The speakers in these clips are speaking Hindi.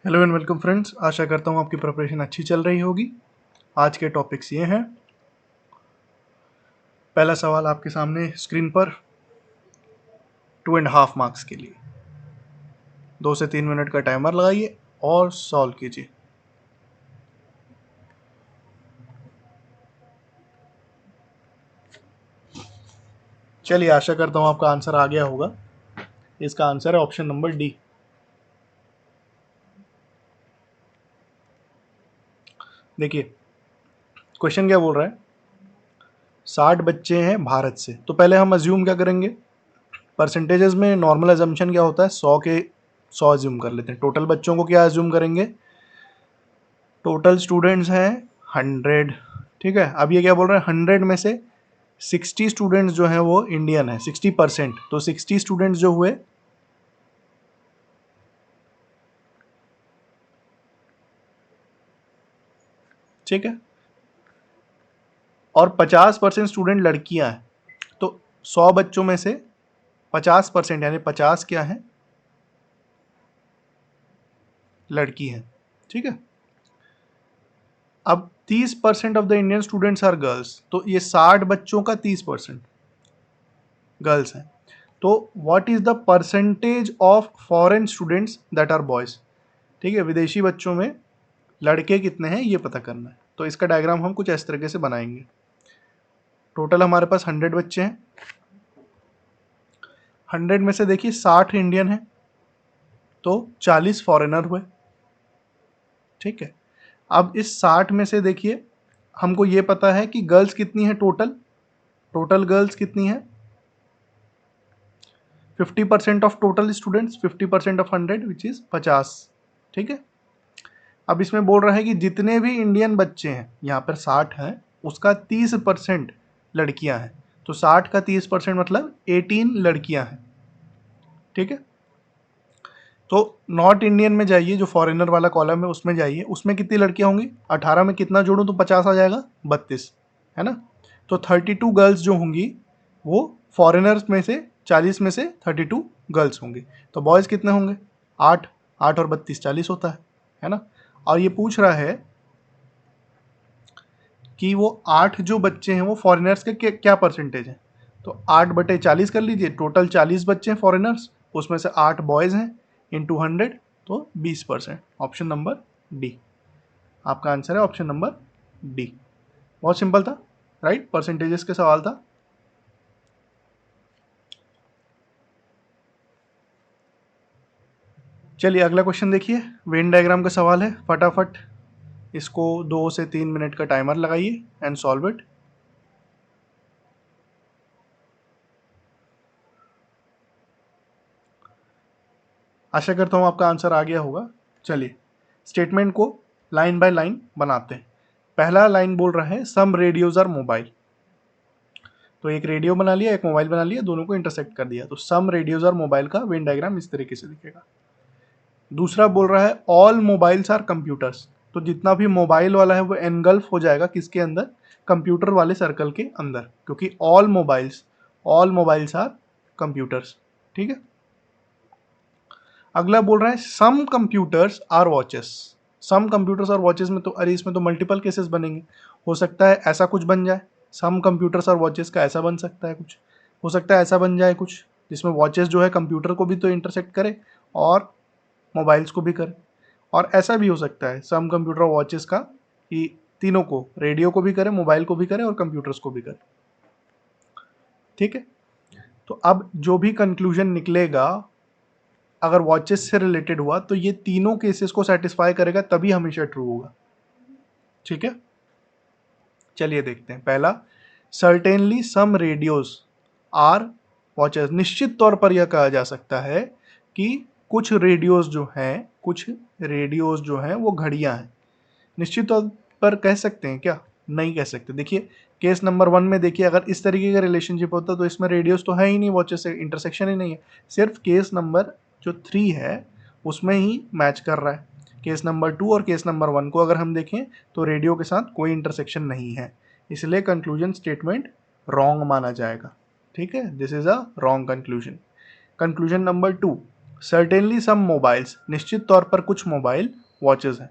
हेलो एंड वेलकम फ्रेंड्स, आशा करता हूँ आपकी प्रिपरेशन अच्छी चल रही होगी। आज के टॉपिक्स ये हैं। पहला सवाल आपके सामने स्क्रीन पर 2.5 मार्क्स के लिए 2 से 3 मिनट का टाइमर लगाइए और सॉल्व कीजिए। चलिए, आशा करता हूँ आपका आंसर आ गया होगा। इसका आंसर है ऑप्शन नंबर डी। देखिए, क्वेश्चन क्या बोल रहा है। 60 बच्चे हैं भारत से, तो पहले हम अज्यूम क्या करेंगे। परसेंटेजेस में नॉर्मल अजम्पशन क्या होता है, 100 के 100 अज्यूम कर लेते हैं। टोटल बच्चों को क्या अज्यूम करेंगे, टोटल स्टूडेंट्स हैं 100। ठीक है, अब ये क्या बोल रहे हैं, 100 में से 60 स्टूडेंट्स जो हैं वो इंडियन है, 60%। तो 60 स्टूडेंट्स जो हुए, ठीक है, और 50% स्टूडेंट लड़कियां हैं। तो 100 बच्चों में से 50% यानी 50 क्या है, लड़की हैं। ठीक है, अब 30% of the Indian students are girls, तो ये 60 बच्चों का 30% गर्ल्स हैं। तो what is the percentage of foreign students that are boys. ठीक है, विदेशी बच्चों में लड़के कितने हैं ये पता करना है। तो इसका डायग्राम हम कुछ इस तरीके से बनाएंगे। टोटल हमारे पास 100 बच्चे हैं। 100 में से देखिए 60 इंडियन है, तो 40 फॉरेनर हुए। ठीक है, अब इस 60 में से देखिए हमको ये पता है कि गर्ल्स कितनी है, टोटल टोटल गर्ल्स कितनी है, 50% of total students, 50% of 100 which is 50। ठीक है, अब इसमें बोल रहा है कि जितने भी इंडियन बच्चे हैं, यहाँ पर 60 हैं, उसका 30% लड़कियां हैं। तो 60 का 30% मतलब 18 लड़कियां हैं। ठीक है, तो नॉर्थ इंडियन में जाइए, जो फॉरेनर वाला कॉलम है उसमें जाइए, उसमें कितनी लड़कियां होंगी, 18 में कितना जोड़ूं तो 50 आ जाएगा, 32, है ना। तो 32 गर्ल्स जो होंगी वो फॉरेनर्स में से, 40 में से 32 गर्ल्स होंगी। तो बॉयज़ कितने होंगे, 8। 8 और 32 40 होता है ना। और ये पूछ रहा है कि वो 8 जो बच्चे हैं वो फॉरेनर्स के क्या परसेंटेज है। तो 8/40 कर लीजिए, टोटल 40 बच्चे हैं फॉरेनर्स, उसमें से 8 बॉयज़ हैं, इंटू 100, तो 20%। ऑप्शन नंबर डी आपका आंसर है, ऑप्शन नंबर डी। बहुत सिंपल था, राइट, परसेंटेजेस के सवाल था। चलिए अगला क्वेश्चन देखिए, वेन डायग्राम का सवाल है। फटाफट इसको 2 से 3 मिनट का टाइमर लगाइए एंड सॉल्व इट। आशा करता हूँ आपका आंसर आ गया होगा। चलिए स्टेटमेंट को लाइन बाय लाइन बनाते हैं। पहला लाइन बोल रहा है सम रेडियोज आर मोबाइल। तो एक रेडियो बना लिया, एक मोबाइल बना लिया, दोनों को इंटरसेक्ट कर दिया। तो सम रेडियोज आर मोबाइल का वेन डायग्राम इस तरीके से दिखेगा। दूसरा बोल रहा है ऑल मोबाइल्स आर कंप्यूटर्स। तो जितना भी मोबाइल वाला है वो एनगल्फ हो जाएगा किसके अंदर, कंप्यूटर वाले सर्कल के अंदर, क्योंकि ऑल मोबाइल्स आर कंप्यूटर्स। ठीक है, अगला बोल रहा है some computers are watches. Some computers और वॉचेस में तो, अरे इसमें तो मल्टीपल केसेस बनेंगे। हो सकता है ऐसा कुछ बन जाए, सम कंप्यूटर्स और वॉचेस का ऐसा बन सकता है कुछ, हो सकता है ऐसा बन जाए कुछ जिसमें वॉचेस जो है कंप्यूटर को भी तो इंटरसेक्ट करे और मोबाइल्स को भी करे। और ऐसा भी हो सकता है सम कंप्यूटर और वॉचेस का कि तीनों को, रेडियो को भी करे, मोबाइल को भी करे और कंप्यूटर्स को भी करे। ठीक है, तो अब जो भी कंक्लूजन निकलेगा, अगर वॉचेस से रिलेटेड हुआ तो ये तीनों केसेस को सेटिस्फाई करेगा, तभी हमेशा ट्रू होगा। ठीक है, चलिए देखते हैं। पहला, certainly some radios are watches. निश्चित तौर पर यह कहा जा सकता है कि कुछ रेडियोज जो हैं वो घड़ियां हैं। निश्चित तौर पर कह सकते हैं क्या, नहीं कह सकते। देखिए केस नंबर 1 में देखिए, अगर इस तरीके का रिलेशनशिप होता तो इसमें रेडियोस तो है ही नहीं, वॉचेस से इंटरसेक्शन ही नहीं है। सिर्फ केस नंबर जो 3 है उसमें ही मैच कर रहा है। केस नंबर 2 और केस नंबर 1 को अगर हम देखें तो रेडियो के साथ कोई इंटरसेक्शन नहीं है, इसलिए कंक्लूजन स्टेटमेंट रॉन्ग माना जाएगा। ठीक है, this is a wrong conclusion. Conclusion number 2, certainly some mobiles, निश्चित तौर पर कुछ मोबाइल वॉचेस हैं।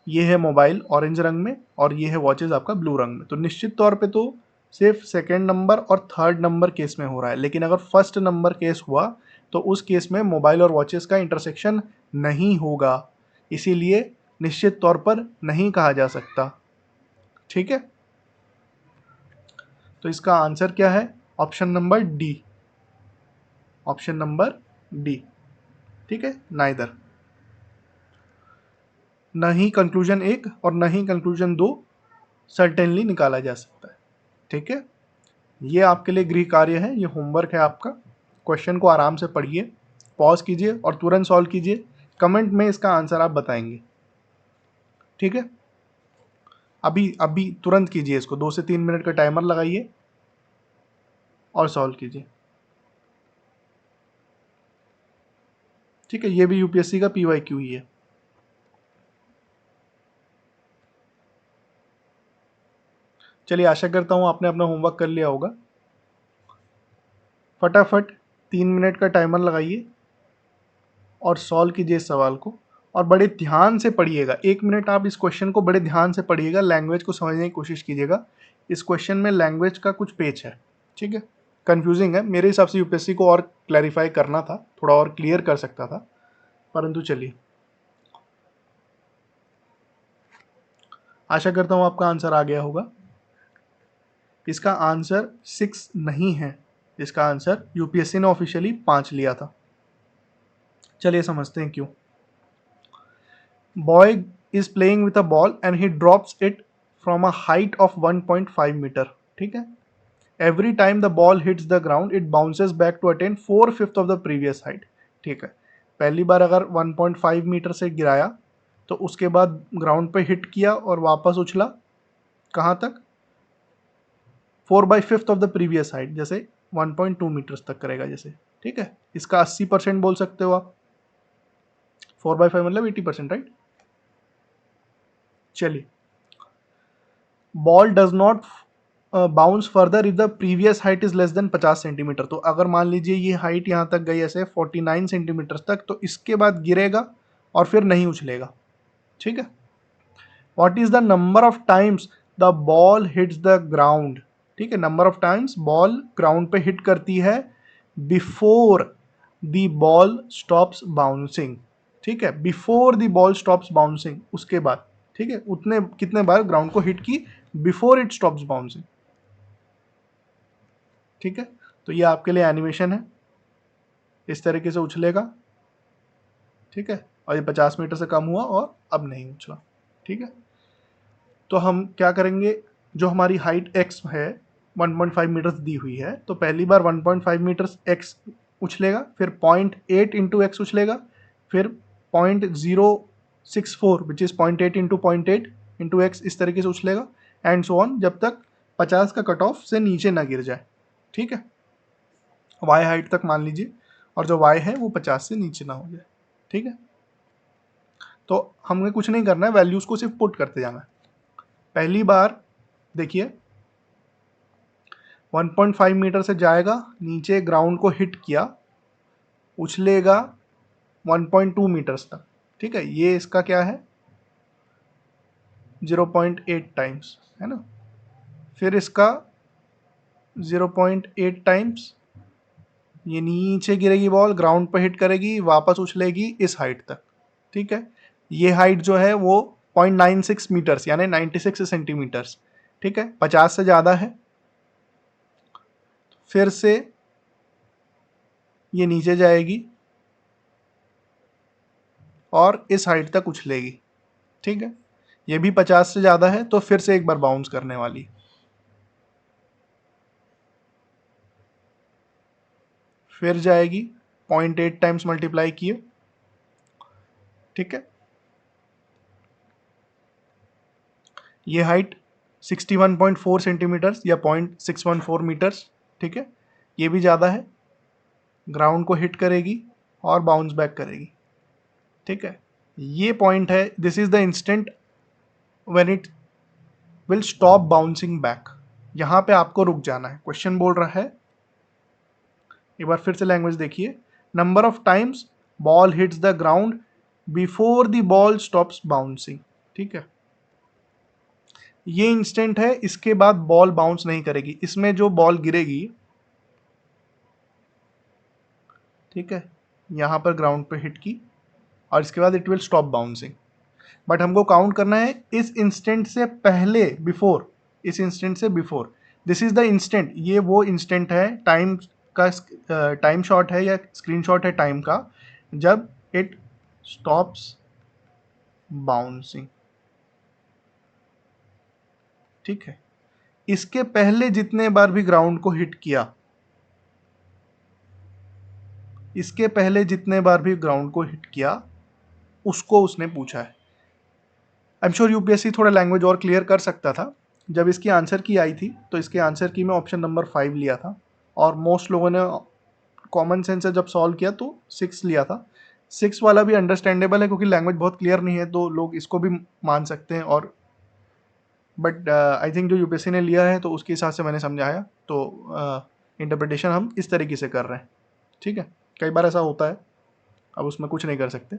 ये है मोबाइल ऑरेंज रंग में और ये है वॉचेस आपका ब्लू रंग में। तो निश्चित तौर पे तो सिर्फ सेकेंड नंबर और थर्ड नंबर केस में हो रहा है, लेकिन अगर फर्स्ट नंबर केस हुआ तो उस केस में मोबाइल और वॉचेस का इंटरसेक्शन नहीं होगा, इसीलिए निश्चित तौर पर नहीं कहा जा सकता। ठीक है, तो इसका आंसर क्या है? Option number D, option number D. ठीक है, नाइदर, न ही कंक्लूजन 1 और न ही कंक्लूजन 2 सर्टेनली निकाला जा सकता है। ठीक है, ये आपके लिए गृह कार्य है, ये होमवर्क है आपका। क्वेश्चन को आराम से पढ़िए, पॉज कीजिए और तुरंत सॉल्व कीजिए। कमेंट में इसका आंसर आप बताएंगे। ठीक है, अभी अभी तुरंत कीजिए इसको, 2 से 3 मिनट का टाइमर लगाइए और सॉल्व कीजिए। ठीक है, ये भी यूपीएससी का पीवाईक्यू ही है। चलिए, आशा करता हूँ आपने अपना होमवर्क कर लिया होगा। फटाफट 3 मिनट का टाइमर लगाइए और सॉल्व कीजिए इस सवाल को, और बड़े ध्यान से पढ़िएगा। 1 मिनट आप इस क्वेश्चन को बड़े ध्यान से पढ़िएगा, लैंग्वेज को समझने की कोशिश कीजिएगा। इस क्वेश्चन में लैंग्वेज का कुछ पेच है। ठीक है, कंफ्यूजिंग है, मेरे हिसाब से यूपीएससी को और क्लैरिफाई करना था, थोड़ा और क्लियर कर सकता था, परंतु चलिए, आशा करता हूँ आपका आंसर आ गया होगा। इसका आंसर 6 नहीं है, इसका आंसर यूपीएससी ने ऑफिशियली 5 लिया था। चलिए समझते हैं क्यों। Boy is playing with a ball and he drops it from a height of 1.5 metre. ठीक है, every time the ball hits the ground it bounces back to attain 4/5 of the previous height. ठीक है, पहली बार अगर 1.5 मीटर से गिराया तो उसके बाद ग्राउंड पे हिट किया और वापस उछला कहाँ तक? 4/5 ऑफ द प्रीवियस हाइट, जैसे 1.2 मीटर्स तक करेगा जैसे। ठीक है, इसका 80% बोल सकते हो आप। 4/5 मतलब 80%, राइट। चलिए, ball does not bounce further if the previous height is less than 50 centimetre. तो अगर मान लीजिए ये हाइट यहाँ तक गई ऐसे 49 सेंटीमीटर तक, तो इसके बाद गिरेगा और फिर नहीं उछलेगा। ठीक है, what is the number of times the ball hits the ground? ठीक है, number of times ball ground पे हिट करती है before the ball stops bouncing. ठीक है, before the ball stops bouncing, उसके बाद। ठीक है, उतने कितने बार ग्राउंड को हिट की बिफोर इट स्टॉप्स बाउंसिंग। ठीक है, तो ये आपके लिए एनिमेशन है, इस तरीके से उछलेगा। ठीक है, और ये 50 मीटर से कम हुआ और अब नहीं उछला। ठीक है, तो हम क्या करेंगे, जो हमारी हाइट x है 1.5 मीटर्स दी हुई है, तो पहली बार 1.5 मीटर्स x उछलेगा, फिर 0.8 इंटू एक्स उछलेगा, फिर 0.064 which is 0.8 into 0.8 into x, इस तरीके से उछलेगा एंड सो ऑन, जब तक 50 का कट ऑफ से नीचे ना गिर जाए। ठीक है, y हाइट तक मान लीजिए, और जो y है वो 50 से नीचे ना हो जाए। ठीक है, तो हमें कुछ नहीं करना है, वैल्यूज़ को सिर्फ पुट करते जाना है। पहली बार देखिए 1.5 मीटर से जाएगा, नीचे ग्राउंड को हिट किया, उछलेगा 1.2 मीटर्स तक। ठीक है, ये इसका क्या है 0.8 टाइम्स, है ना। फिर इसका 0.8 टाइम्स, ये नीचे गिरेगी बॉल, ग्राउंड पर हिट करेगी, वापस उछलेगी इस हाइट तक। ठीक है, ये हाइट जो है वो 0.96 मीटर्स यानी 96 सेंटीमीटर्स। ठीक है, 50 से ज़्यादा है। फिर से ये नीचे जाएगी और इस हाइट तक उछलेगी। ठीक है, ये भी 50 से ज़्यादा है, तो फिर से एक बार बाउंस करने वाली, फिर जाएगी 0.8 टाइम्स मल्टीप्लाई किए। ठीक है, ये हाइट 61.4 सेंटीमीटर्स या 0.614 मीटर्स। ठीक है, ये भी ज़्यादा है, ग्राउंड को हिट करेगी और बाउंस बैक करेगी। ठीक है, ये पॉइंट है, this is the instant when it will stop bouncing back. यहाँ पे आपको रुक जाना है। क्वेश्चन बोल रहा है, एक बार फिर से लैंग्वेज देखिए, number of times ball hits the ground before the ball stops bouncing. ठीक है, ये इंस्टेंट है, इसके बाद बॉल बाउंस नहीं करेगी। इसमें जो बॉल गिरेगी, ठीक है, यहां पर ग्राउंड पे हिट की और इसके बाद it will stop bouncing. But हमको काउंट करना है इस इंस्टेंट से पहले, बिफोर, इस इंस्टेंट से before. This is the instant, ये वो इंस्टेंट है, टाइम का टाइम शॉट है या स्क्रीनशॉट है टाइम का, जब इट स्टॉप्स बाउंसिंग। ठीक है, इसके पहले जितने बार भी ग्राउंड को हिट किया, इसके पहले जितने बार भी ग्राउंड को हिट किया, उसको उसने पूछा है। आई एम श्योर यूपीएससी थोड़ा लैंग्वेज और क्लियर कर सकता था। जब इसकी आंसर की आई थी तो इसके आंसर की मैं ऑप्शन नंबर 5 लिया था, और मोस्ट लोगों ने कॉमन सेंस से जब सॉल्व किया तो 6 लिया था। 6 वाला भी अंडरस्टैंडेबल है क्योंकि लैंग्वेज बहुत क्लियर नहीं है, तो लोग इसको भी मान सकते हैं। और बट आई थिंक जो यूपीएससी ने लिया है तो उसके हिसाब से मैंने समझाया, तो इंटरप्रिटेशन हम इस तरीके से कर रहे हैं। ठीक है, कई बार ऐसा होता है, अब उसमें कुछ नहीं कर सकते।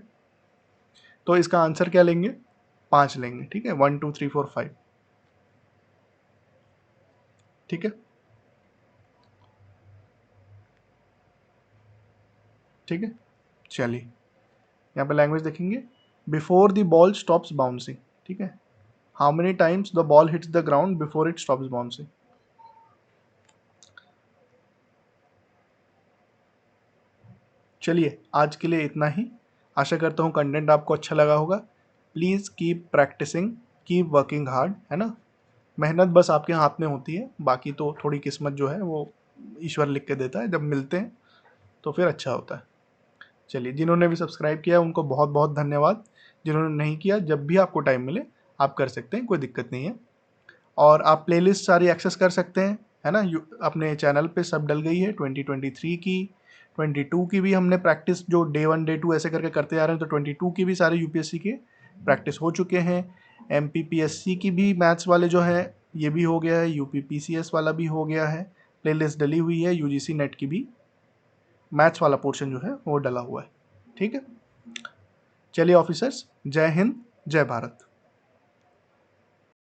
तो इसका आंसर क्या लेंगे, 5 लेंगे। ठीक है, 1 2 3 4 5। ठीक है, ठीक है, चलिए यहाँ पे लैंग्वेज देखेंगे, before the ball stops bouncing. ठीक है, how many times the ball hits the ground before it stops bouncing. चलिए आज के लिए इतना ही। आशा करता हूँ कंटेंट आपको अच्छा लगा होगा। Please keep practising, keep working hard, है ना। मेहनत बस आपके हाथ में होती है, बाकी तो थोड़ी किस्मत जो है वो ईश्वर लिख के देता है, जब मिलते हैं तो फिर अच्छा होता है। चलिए, जिन्होंने भी सब्सक्राइब किया उनको बहुत बहुत धन्यवाद। जिन्होंने नहीं किया, जब भी आपको टाइम मिले आप कर सकते हैं, कोई दिक्कत नहीं है। और आप प्लेलिस्ट सारी एक्सेस कर सकते हैं, है ना। अपने चैनल पे सब डल गई है, 2023 की, 22 की भी हमने प्रैक्टिस, जो डे 1 डे 2 ऐसे करके करते आ रहे हैं, तो 22 की भी सारे यूपीएससी के प्रैक्टिस हो चुके हैं। एमपीपीएससी की भी मैथ्स वाले जो है ये भी हो गया है, यूपीपीसीएस वाला भी हो गया है, प्लेलिस्ट डली हुई है। यूजीसी नेट की भी मैथ्स वाला पोर्शन जो है वो डला हुआ है। ठीक है, चलिए ऑफिसर्स, जय हिंद, जय भारत।